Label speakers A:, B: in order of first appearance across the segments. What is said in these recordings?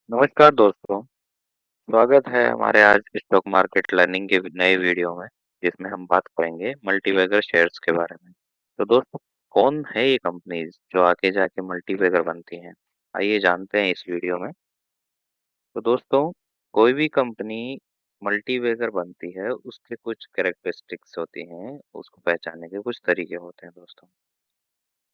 A: नमस्कार दोस्तों, स्वागत है हमारे आज स्टॉक मार्केट लर्निंग के नए वीडियो में, जिसमें हम बात करेंगे मल्टीबैगर शेयर्स के बारे में। तो दोस्तों, कौन है ये कंपनीज जो आगे जाके मल्टीबैगर बनती हैं? आइए जानते हैं इस वीडियो में। तो दोस्तों, कोई भी कंपनी मल्टीबैगर बनती है, उसके कुछ कैरेक्टरिस्टिक्स होती हैं, उसको पहचानने के कुछ तरीके होते हैं दोस्तों।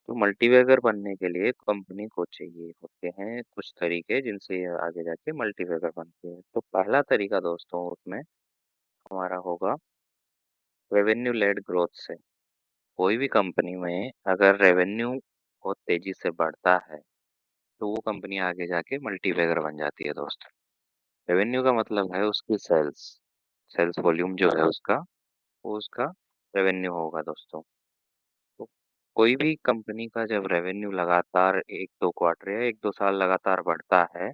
A: तो मल्टीबैगर बनने के लिए कंपनी को चाहिए होते हैं कुछ तरीके जिनसे ये आगे जाके मल्टीबैगर बनती है। तो पहला तरीका दोस्तों उसमें हमारा होगा रेवेन्यू लेड ग्रोथ से। कोई भी कंपनी में अगर रेवेन्यू बहुत तेजी से बढ़ता है तो वो कंपनी आगे जाके मल्टीबैगर बन जाती है दोस्तों। रेवेन्यू का मतलब है उसकी सेल्स, सेल्स वॉल्यूम जो है उसका, वो उसका रेवेन्यू होगा दोस्तों। तो कोई भी कंपनी का जब रेवेन्यू लगातार 1-2 क्वार्टर या 1-2 साल लगातार बढ़ता है,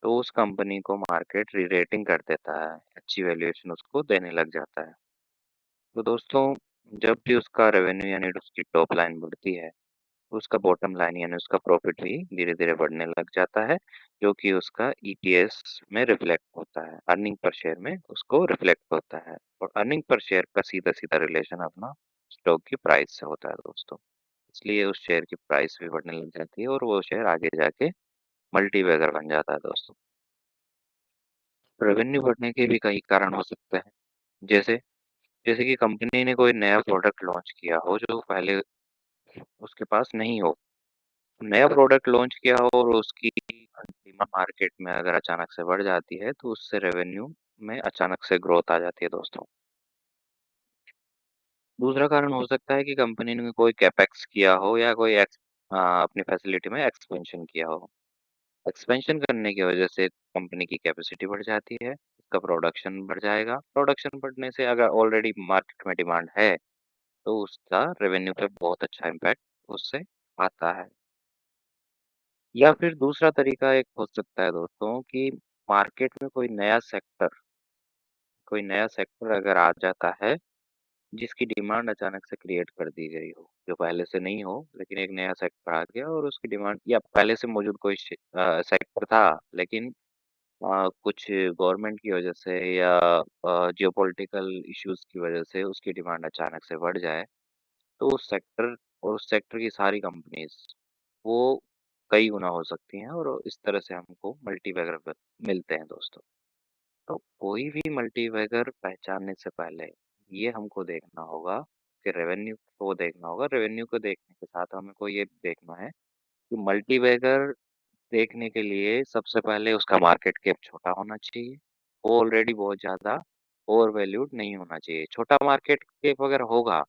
A: तो उस कंपनी को मार्केट री-रेटिंग कर देता है, अच्छी वैल्यूएशन उसको देने लग जाता है। तो दोस्तों, जब भी उसका रेवेन्यू यानी उसकी टॉप लाइन बढ़ती है, तो उसका बॉटम लाइन यानी उसका प्रॉफिट भी धीरे-धीरे बढ़ने लग जाता है, जो कि उसका ईपीएस में रिफ्लेक्ट होता है, अर्निंग पर शेयर में उसको रिफ्लेक्ट होता है। और अर्निंग पर शेयर का सीधा-सीधा रिलेशन अपना स्टॉक की प्राइस से होता है दोस्तों। इसलिए उस शेयर की प्राइस भी बढ़ने लग जाती है और वो शेयर आगे जाके मल्टीबैगर बन जाता है दोस्तों। रेवेन्यू बढ़ने के भी कई कारण हो सकते हैं। जैसे जैसे कि कंपनी ने कोई नया प्रोडक्ट लॉन्च किया हो जो पहले उसके पास नहीं हो। नया प्रोडक्ट लॉन्च किया हो और उसकी डिमांड मार्केट में अगर अचानक से बढ़ जाती है तो उससे रेवेन्यू में अचानक से ग्रोथ आ जाती है दोस्तों। दूसरा कारण हो सकता है कि कंपनी ने कोई कैपेक्स किया हो या कोई अपनी फैसिलिटी में एक्सपेंशन किया हो। एक्सपेंशन करने की वजह से कंपनी की कैपेसिटी बढ़ जाती है, उसका प्रोडक्शन बढ़ जाएगा। प्रोडक्शन बढ़ने से अगर ऑलरेडी मार्केट में डिमांड है, तो उसका रेवेन्यू पे बहुत अच्छा इम्पैक्ट उससे आता है। या फिर दूसरा तरीका एक हो सकता है दोस्तों कि मार्केट में कोई नया सेक्टर अगर आ जाता है, जिसकी डिमांड अचानक से क्रिएट कर दी गई हो, जो पहले से नहीं हो, लेकिन एक नया सेक्टर आ गया और उसकी डिमांड या पहले से मौजूद कोई सेक्टर था, लेकिन कुछ गवर्नमेंट की वजह से या जियोपॉलिटिकल इश्यूज की वजह से उसकी डिमांड अचानक से बढ़ जाए, तो उस सेक्टर की सारी कंपनीज वो कई गुना हो सकती हैं और इस तरह से हमको मल्टीबैगर मिलते हैं दोस्तों। तो कोई भी मल्टीबैगर पहचानने से पहले ये हमको देखना होगा कि रेवेन्यू को देखने के साथ हमें को ये देखना है कि मल्टीबैगर देखने के लिए सबसे पहले उसका मार्केट कैप छोटा होना चाहिए। वो ऑलरेडी बहुत ज़्यादा ओवर वैल्यूड नहीं होना चाहिए। छोटा मार्केट कैप अगर होगा,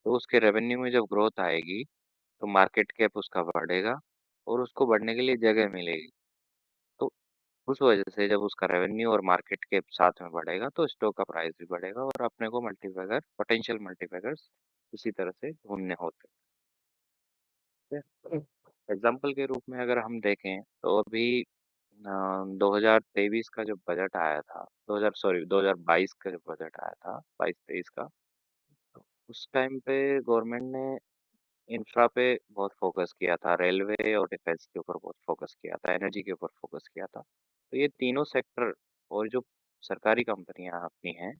A: तो उसके रेवेन्यू में जब ग्रोथ आएगी, तो मार्केट कैप उसका बढ़ेगा और उसको बढ़ने के लिए जगह मिलेगी। तो उस वजह से जब उसका रेवेन्यू और मार्केट कैप साथ में बढ़ेगा, तो स्टॉक का प्राइस भी बढ़ेगा और अपने को पोटेंशियल मल्टीबैगर्स इसी तरह से ढूँढने होते हैं। एग्ज़ाम्पल के रूप में अगर हम देखें, तो अभी 2023 का जो बजट आया था, 2022 का जो बजट आया था, 22-23 का, तो उस टाइम पे गवर्नमेंट ने इंफ्रा पे बहुत फोकस किया था, रेलवे और डिफेंस के ऊपर बहुत फोकस किया था, एनर्जी के ऊपर फोकस किया था। तो ये तीनों सेक्टर और जो सरकारी कंपनियां अपनी हैं,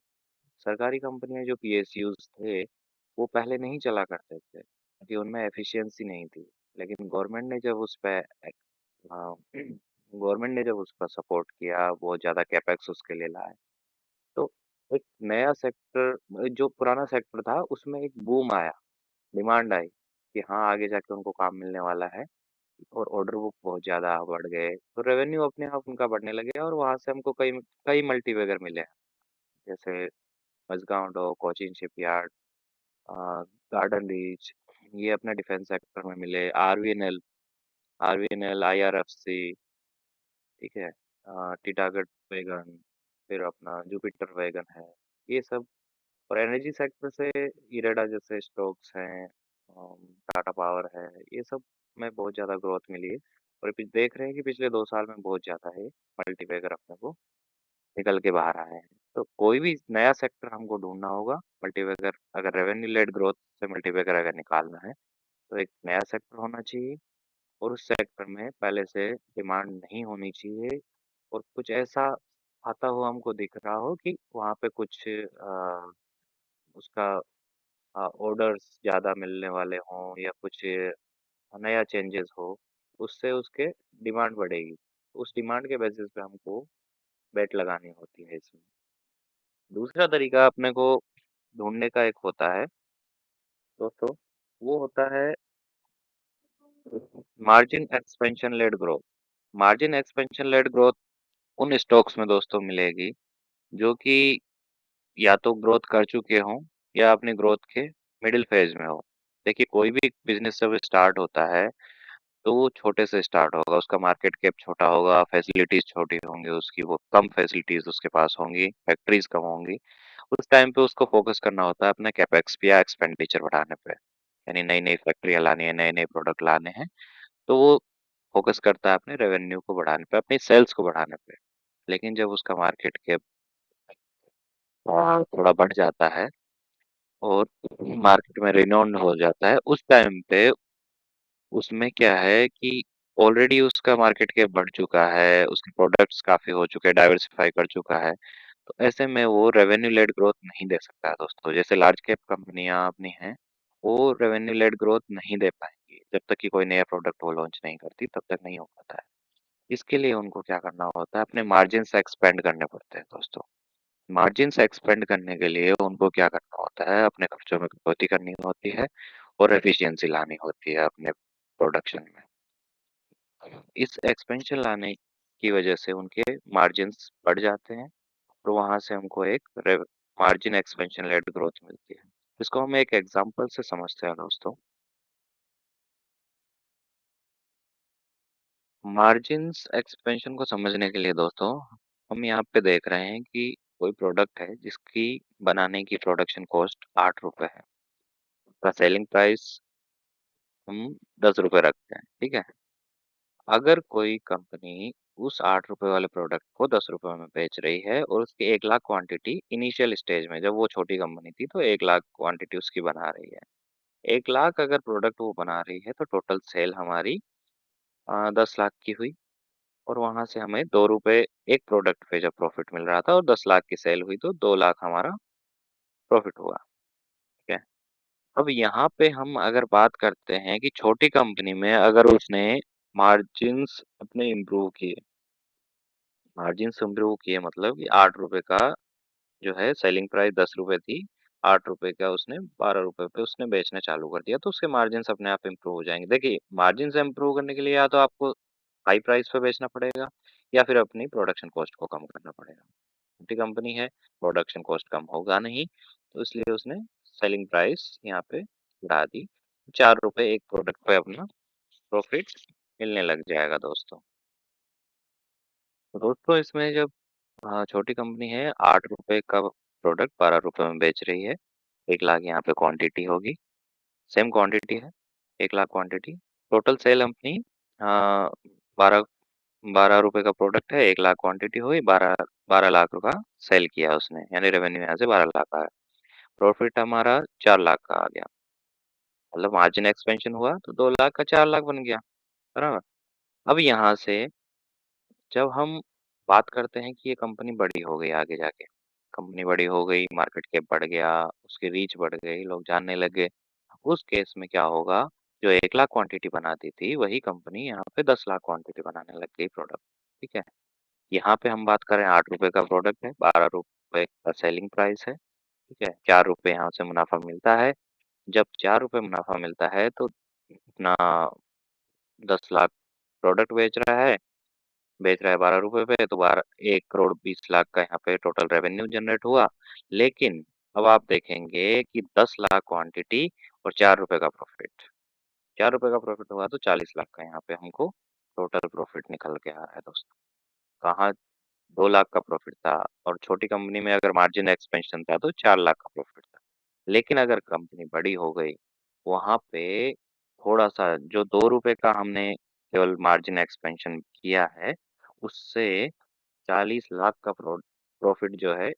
A: सरकारी कंपनियां जो पीएसयूज थे, वो पहले नहीं चला करते थे क्योंकि उनमें एफिशिएंसी नहीं थी। लेकिन गवर्नमेंट ने जब उस पर सपोर्ट किया, बहुत ज़्यादा कैपेक्स उसके लिए लाए, तो एक नया सेक्टर जो पुराना सेक्टर था उसमें एक बूम आया, डिमांड आई कि हाँ आगे जाके उनको काम मिलने वाला है और ऑर्डर बुक बहुत ज़्यादा बढ़ गए, तो रेवेन्यू अपने आप उनका बढ़ने लगे और वहाँ से हमको कई कई मल्टीबैगर मिले। जैसे Mazagon dock, Cochin shipyard, Garden Reach, ये अपने डिफेंस सेक्टर में मिले। आरवीएनएल, आईआरएफसी, ठीक है, टीटागढ़ वैगन, फिर अपना जुपिटर वैगन है, ये सब। और एनर्जी सेक्टर से इरेडा जैसे स्टॉक्स हैं, टाटा पावर है, ये सब में बहुत ज़्यादा ग्रोथ मिली है। और देख रहे हैं कि पिछले 2 साल में बहुत ज़्यादा है मल्टीबैगर अपने को निकल के बाहर आए हैं। तो कोई भी नया सेक्टर हमको ढूंढना होगा मल्टीबैगर, अगर रेवेन्यू लेड ग्रोथ से मल्टीबैगर अगर निकालना है, तो एक नया सेक्टर होना चाहिए और उस सेक्टर में पहले से डिमांड नहीं होनी चाहिए और कुछ ऐसा आता हुआ हमको दिख रहा हो कि वहाँ पे कुछ उसका ऑर्डर्स ज़्यादा मिलने वाले हों या कुछ नया चेंजेस हो, उससे उसके डिमांड बढ़ेगी। उस डिमांड के बेसिस पे हमको बेट लगानी होती है इसमें। दूसरा तरीका अपने को ढूँढने का एक होता है दोस्तों, वो होता है margin expansion led growth. Margin expansion led growth उन स्टॉक्स में दोस्तों मिलेगी जो कि या तो ग्रोथ कर चुके हों या अपनी ग्रोथ के मिडिल फेज में हो। देखिए कोई भी बिजनेस जब स्टार्ट होता है तो वो छोटे से स्टार्ट होगा, उसका मार्केट कैप छोटा होगा, फैसिलिटीज छोटी होंगी उसकी, वो कम फैसिलिटीज उसके पास होंगी, फैक्ट्रीज कम होंगी। उस टाइम पे उसको फोकस करना होता है अपने कैपेक्स पे या एक्सपेंडिचर बढ़ाने पे, यानी नई नई फैक्ट्रियाँ लानी है, नए नए प्रोडक्ट लाने हैं, तो वो फोकस करता है अपने रेवेन्यू को बढ़ाने पे, अपनी सेल्स को बढ़ाने पे। लेकिन जब उसका मार्केट कैप थोड़ा बढ़ जाता है और मार्केट में रिनाउंड हो जाता है, उस टाइम पे उसमें क्या है कि ऑलरेडी उसका मार्केट कैप बढ़ चुका है, उसके प्रोडक्ट्स काफ़ी हो चुके हैं, डाइवर्सिफ़ाई कर चुका है। तो ऐसे में वो रेवेन्यू लेड ग्रोथ नहीं दे सकता है दोस्तों। जैसे लार्ज कैप कंपनियाँ अपनी हैं, वो रेवेन्यू लेड ग्रोथ नहीं दे पाएँगी। जब तक कि कोई नया प्रोडक्ट वो लॉन्च नहीं करती, तब तक नहीं हो पाता है। इसके लिए उनको क्या करना होता है, अपने मार्जिन्स एक्सपेंड करने पड़ते हैं दोस्तों। मार्जिन्स एक्सपेंड करने के लिए उनको क्या करना होता है, अपने खर्चों में कटौती करनी होती है और एफिशिएंसी लानी होती है अपने प्रोडक्शन में। इस एक्सपेंशन लाने की वजह से उनके मार्जिन्स बढ़ जाते हैं और वहाँ से हमको एक मार्जिन एक्सपेंशन लेड ग्रोथ मिलती है। इसको हम एक एग्जांपल से समझते हैं दोस्तों। मार्जिन्स एक्सपेंशन को समझने के लिए दोस्तों हम यहाँ पे देख रहे हैं कि कोई प्रोडक्ट है जिसकी बनाने की प्रोडक्शन कॉस्ट 8 रुपए है, उसका सेलिंग प्राइस हम 10 रुपए रखते हैं, ठीक है। अगर कोई कंपनी उस 8 रुपए वाले प्रोडक्ट को 10 रुपए में बेच रही है और उसकी 1 लाख क्वांटिटी इनिशियल स्टेज में, जब वो छोटी कंपनी थी तो 1 लाख क्वांटिटी उसकी बना रही है। 1 लाख अगर प्रोडक्ट वो बना रही है तो टोटल सेल हमारी 10 लाख की हुई और वहां से हमें 2 रुपए एक प्रोडक्ट पे जब प्रॉफिट मिल रहा था और 10 लाख की सेल हुई तो 2 लाख हमारा प्रॉफिट हुआ। ठीक है। अब यहाँ पे हम अगर बात करते हैं कि छोटी कंपनी में अगर उसने मार्जिन्स अपने इम्प्रूव किए, मार्जिन्स इम्प्रूव किए मतलब कि 8 रुपए का जो है सेलिंग प्राइस 10 रुपए थी, 8 रुपए का उसने 12 रुपए पे उसने बेचना चालू कर दिया तो उसके मार्जिन्स अपने आप इम्प्रूव हो जाएंगे। देखिए मार्जिन्स इम्प्रूव करने के लिए या तो आपको हाई प्राइस पे बेचना पड़ेगा या फिर अपनी प्रोडक्शन कॉस्ट को कम करना पड़ेगा। छोटी कंपनी है, प्रोडक्शन कॉस्ट कम होगा नहीं, तो इसलिए उसने सेलिंग प्राइस यहाँ पे बढ़ा दी। 4 रुपए एक प्रोडक्ट पे अपना प्रॉफिट मिलने लग जाएगा दोस्तों। तो दोस्तों इसमें जब छोटी कंपनी है, 8 रुपए का प्रोडक्ट 12 रुपए में बेच रही है, 1 लाख यहाँ पे क्वांटिटी होगी, सेम क्वांटिटी है, 1 लाख क्वांटिटी, टोटल सेल अपनी 12 12 रुपए का प्रोडक्ट है, 1 लाख क्वांटिटी हुई, 12 12 लाख रुपया सेल किया उसने, यानी रेवेन्यू यहाँ से 12 लाख आया। प्रॉफिट हमारा 4 लाख का आ गया, मतलब मार्जिन एक्सपेंशन हुआ तो 2 लाख का 4 लाख बन गया, बराबर। अब यहाँ से जब हम बात करते हैं कि ये कंपनी बड़ी हो गई आगे जाके, कंपनी बड़ी हो गई, मार्केट कैप बढ़ गया, उसकी रीच बढ़ गई, लोग जानने लगे, उस केस में क्या होगा, जो 1 लाख क्वांटिटी बनाती थी वही कंपनी यहाँ पे 10 लाख क्वांटिटी बनाने लग गई प्रोडक्ट। ठीक है। यहाँ पे हम बात करें 8 रुपए का प्रोडक्ट है, 12 रुपए का सेलिंग प्राइस है, ठीक है, 4 रुपए यहाँ से मुनाफा मिलता है। जब 4 रुपए मुनाफा मिलता है तो अपना 10 लाख प्रोडक्ट बेच रहा है 12 रुपए पे, तो 1 करोड़ 20 लाख का यहाँ पे टोटल रेवेन्यू जनरेट हुआ। लेकिन अब आप देखेंगे कि 10 लाख क्वांटिटी और 4 रुपए का प्रॉफिट, 4 रुपए का प्रॉफिट हुआ तो 40 लाख का यहाँ पे हमको टोटल प्रॉफिट निकल के आ रहा है दोस्तों। कहाँ 2 लाख का प्रॉफिट था और छोटी कंपनी में अगर मार्जिन एक्सपेंशन था तो 4 लाख का प्रॉफिट था। लेकिन अगर कंपनी बड़ी हो गई, वहाँ पे थोड़ा-सा जो 2 रुपए का हमने केवल मार्जिन एक्सपेंशन किया है, उससे 40 लाख का प्रॉफिट जो है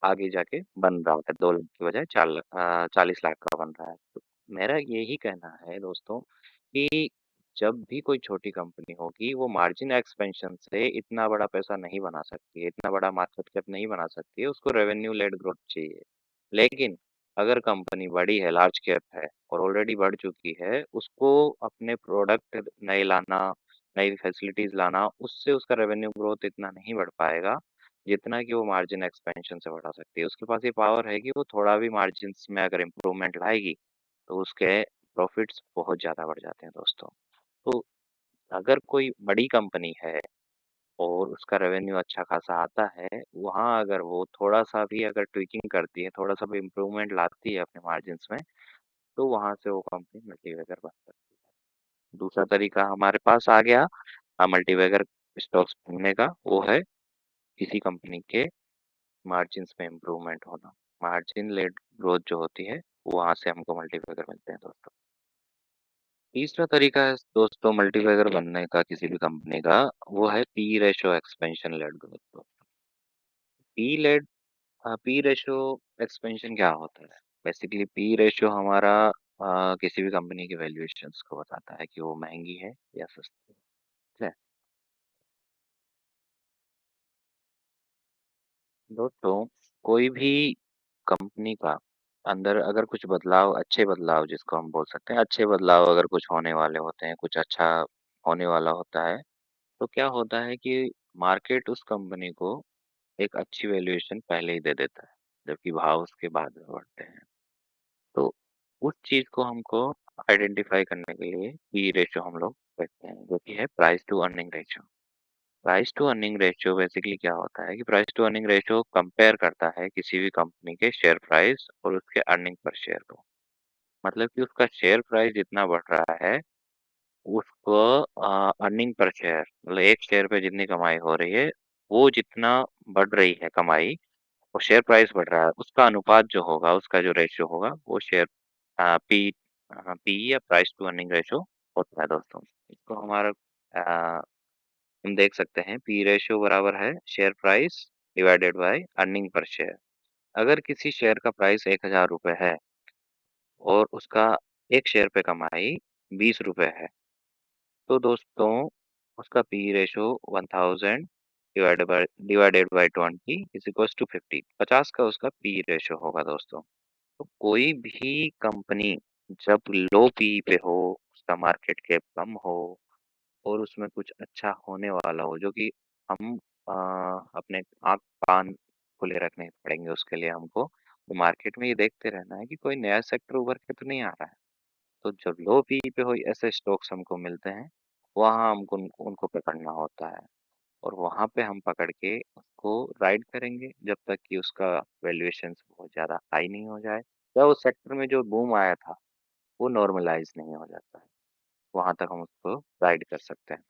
A: आगे जाके बन रहा है, 2 लाख की बजाय 40 लाख का बन रहा है। तो मेरा यही कहना है दोस्तों कि जब भी कोई छोटी कंपनी होगी, वो मार्जिन एक्सपेंशन से इतना बड़ा पैसा नहीं बना सकती है, इतना बड़ा मार्केट कैप नहीं बना सकती है, उसको रेवेन्यू लेड ग्रोथ चाहिए। लेकिन अगर कंपनी बड़ी है, लार्ज कैप है और ऑलरेडी बढ़ चुकी है, उसको अपने प्रोडक्ट नए लाना, नई फैसिलिटीज लाना, उससे उसका रेवेन्यू ग्रोथ इतना नहीं बढ़ पाएगा, जितना कि वो मार्जिन एक्सपेंशन से बढ़ा सकती है। उसके पास ये पावर है कि वो थोड़ा भी मार्जिन्स में अगर इम्प्रूवमेंट लाएगी, तो उसके प्रॉफिट्स बहुत ज़्यादा बढ़ जाते हैं दोस्तों। तो अगर कोई बड़ी कंपनी है और उसका रेवेन्यू अच्छा खासा आता है, वहाँ अगर वो थोड़ा-सा भी अगर ट्विकिंग करती है, थोड़ा-सा भी इम्प्रूवमेंट लाती है अपने मार्जिन्स में, तो वहाँ से वो कंपनी मल्टीबैगर बन सकती है। दूसरा तरीका हमारे पास आ गया मल्टीबैगर स्टॉक्स ढूँढने का, वो है किसी कंपनी के मार्जिन्स में इम्प्रूवमेंट होना। मार्जिन लेड ग्रोथ जो होती है, वहाँ से हमको मल्टीबैगर मिलते हैं दोस्तों। तीसरा तरीका है दोस्तों मल्टीबैगर बनने का किसी भी कंपनी का, वो है P ratio expansion led growth. P led P ratio expansion क्या होता है? बेसिकली पी रेशो हमारा किसी भी कंपनी के वैल्यूएशंस को बताता है कि वो महंगी है या सस्ती है। ठीक है? दोस्तों कोई भी कंपनी का अंदर अगर कुछ बदलाव, अच्छे बदलाव जिसको हम बोल सकते हैं, अच्छे बदलाव अगर कुछ होने वाले होते हैं, कुछ अच्छा होने वाला होता है, तो क्या होता है कि मार्केट उस कंपनी को एक अच्छी वैल्यूएशन पहले ही दे देता है, जबकि भाव उसके बाद में बढ़ते हैं। तो उस चीज़ को हमको आइडेंटिफ़ाई करने के लिए पी रेशियो हम लोग देखते हैं, जो कि है price to earning ratio. Price to earning ratio basically क्या होता है कि price to earning ratio compare करता है किसी भी कंपनी के शेयर प्राइस और उसके अर्निंग पर शेयर को। मतलब कि उसका शेयर प्राइस जितना बढ़ रहा है, उसको अर्निंग पर शेयर मतलब एक शेयर पे जितनी कमाई हो रही है, वो जितना बढ़ रही है कमाई और शेयर प्राइस बढ़ रहा है, उसका अनुपात जो होगा, उसका जो रेशियो होगा, वो शेयर पी पी या प्राइस टू अर्निंग रेशियो होता है दोस्तों। इसको हमारा हम देख सकते हैं पी रेशियो बराबर है share price divided by earning per share. अगर किसी शेयर का प्राइस ₹1000 है और उसका एक शेयर पे कमाई ₹20 है, तो दोस्तों उसका P ratio 1000 divided by 20 is equals to 50। 50 का उसका पी रेशियो होगा दोस्तों। तो कोई भी कंपनी जब लो पी पे हो, उसका मार्केट कैप कम हो और उसमें कुछ अच्छा होने वाला हो, जो कि हम अपने आँख कान खुले रखने पड़ेंगे उसके लिए हमको। तो मार्केट में ये देखते रहना है कि कोई नया सेक्टर उभर के तो नहीं आ रहा है। तो जब लो पी पे हो ऐसे स्टॉक्स हमको मिलते हैं, वहाँ हमको उनको उनको पकड़ना होता है और वहाँ पे हम पकड़ के उसको राइड करेंगे जब तक कि उसका वैल्यूएशंस बहुत ज़्यादा हाई नहीं हो जाए या उस सेक्टर में जो बूम आया था, वो नॉर्मलाइज़ नहीं हो जाता है। वहाँ तक हम उसको राइड कर सकते हैं।